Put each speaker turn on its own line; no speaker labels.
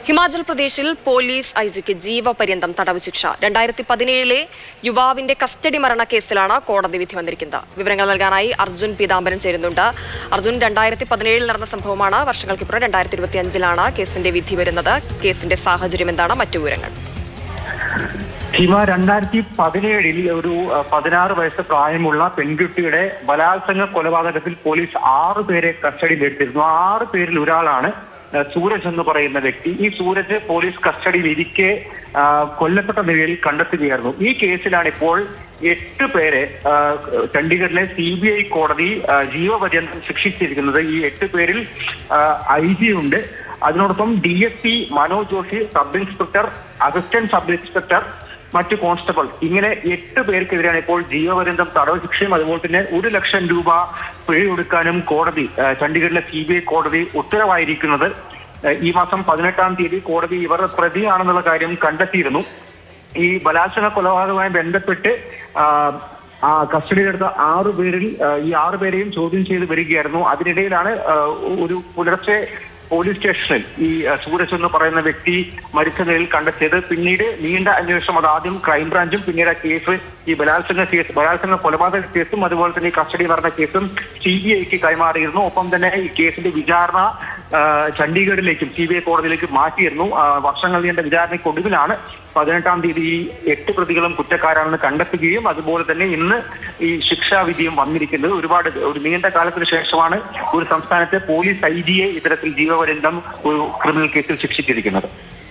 ഹിമാചൽ പ്രദേശിൽ പോലീസ് ഐജിക്ക് ജീവപര്യന്തം തടവ് ശിക്ഷ. 2017 യുവാവിന്റെ കസ്റ്റഡി മരണക്കേസിലാണ് കോടതി വിധി വന്നിരിക്കുന്നത്. വിവരങ്ങൾ നൽകാനായി അർജുൻ പീതാംബരൻ ചേരുന്നുണ്ട്. അർജുൻ, 2017 നടന്ന സംഭവമാണ്. വർഷങ്ങൾക്കിപ്പുറം 2025 കേസിന്റെ വിധി വരുന്നത്. കേസിന്റെ സാഹചര്യം എന്താണ്? മറ്റു വിവരങ്ങൾ?
ഹിമ, 2017 ഒരു 16 വയസ്സ് പ്രായമുള്ള പെൺകുട്ടിയുടെ ബലാത്സംഗ കൊലപാതകത്തിൽ പോലീസ് 6 പേരെ കസ്റ്റഡിയിലെടുത്തിരുന്നു. 6 പേരിൽ ഒരാളാണ് സൂരജ് എന്ന് പറയുന്ന വ്യക്തി. ഈ സൂരജ് പോലീസ് കസ്റ്റഡിയിൽ ഇരിക്കെ കൊല്ലപ്പെട്ട നിലയിൽ കണ്ടെത്തുകയായിരുന്നു. ഈ കേസിലാണ് ഇപ്പോൾ 8 പേരെ ചണ്ഡീഗഡിലെ CBI കോടതി ജീവപര്യന്തം ശിക്ഷിച്ചിരിക്കുന്നത്. ഈ 8 പേരിൽ IG ഉണ്ട്. അതിനോടൊപ്പം DSP Manoj Joshi, sub inspector, assistant sub inspector, മറ്റു കോൺസ്റ്റബിൾ, ഇങ്ങനെ 8 പേർക്കെതിരെയാണ് ഇപ്പോൾ ജീവപര്യന്തം തടവ് ശിക്ഷയും അതുപോലെ തന്നെ 1 ലക്ഷം രൂപ പിഴ കൊടുക്കാനും കോടതി, ചണ്ഡീഗഡിലെ CBI കോടതി ഉത്തരവായിരിക്കുന്നത്. ഈ മാസം 18-ാം തീയതി കോടതി ഇവർ പ്രതിയാണെന്നുള്ള കാര്യം കണ്ടെത്തിയിരുന്നു. ഈ ബലാത്സംഗ കൊലപാതകവുമായി ബന്ധപ്പെട്ട് കസ്റ്റഡിയിലെടുത്ത 6 പേരിൽ ഈ 6 പേരെയും ചോദ്യം ചെയ്ത് വരികയായിരുന്നു. അതിനിടയിലാണ് ഒരു പുലർച്ചെ പോലീസ് സ്റ്റേഷനിൽ ഈ സൂരജ് എന്ന് പറയുന്ന വ്യക്തി മരിച്ച നിലയിൽ കണ്ടെത്തിയത്. പിന്നീട് നീണ്ട അന്വേഷണം, അത് ആദ്യം ക്രൈംബ്രാഞ്ചും പിന്നീട് ആ കേസ്, ഈ ബലാത്സംഗ കൊലപാതക കേസും അതുപോലെ തന്നെ ഈ കസ്റ്റഡി മരണ കേസും CBIക്ക് കൈമാറിയിരുന്നു. ഒപ്പം തന്നെ ഈ കേസിന്റെ വിചാരണ ചണ്ഡീഗഡിലേക്കും CBI കോടതിയിലേക്കും മാറ്റിയിരുന്നു. വർഷങ്ങൾ നീണ്ട വിചാരണയ്ക്കൊടുവിലാണ് 18-ാം തീയതി ഈ 8 പ്രതികളും കുറ്റക്കാരാണെന്ന് കണ്ടെത്തുകയും അതുപോലെ തന്നെ ഇന്ന് ഈ ശിക്ഷാവിധിയും വന്നിരിക്കുന്നത്. ഒരു നീണ്ട കാലത്തിന് ശേഷമാണ് ഒരു സംസ്ഥാനത്തെ പോലീസ് IGയെ ഇത്തരത്തിൽ ജീവപര്യന്തം ഒരു ക്രിമിനൽ കേസിൽ ശിക്ഷിച്ചിരിക്കുന്നത്.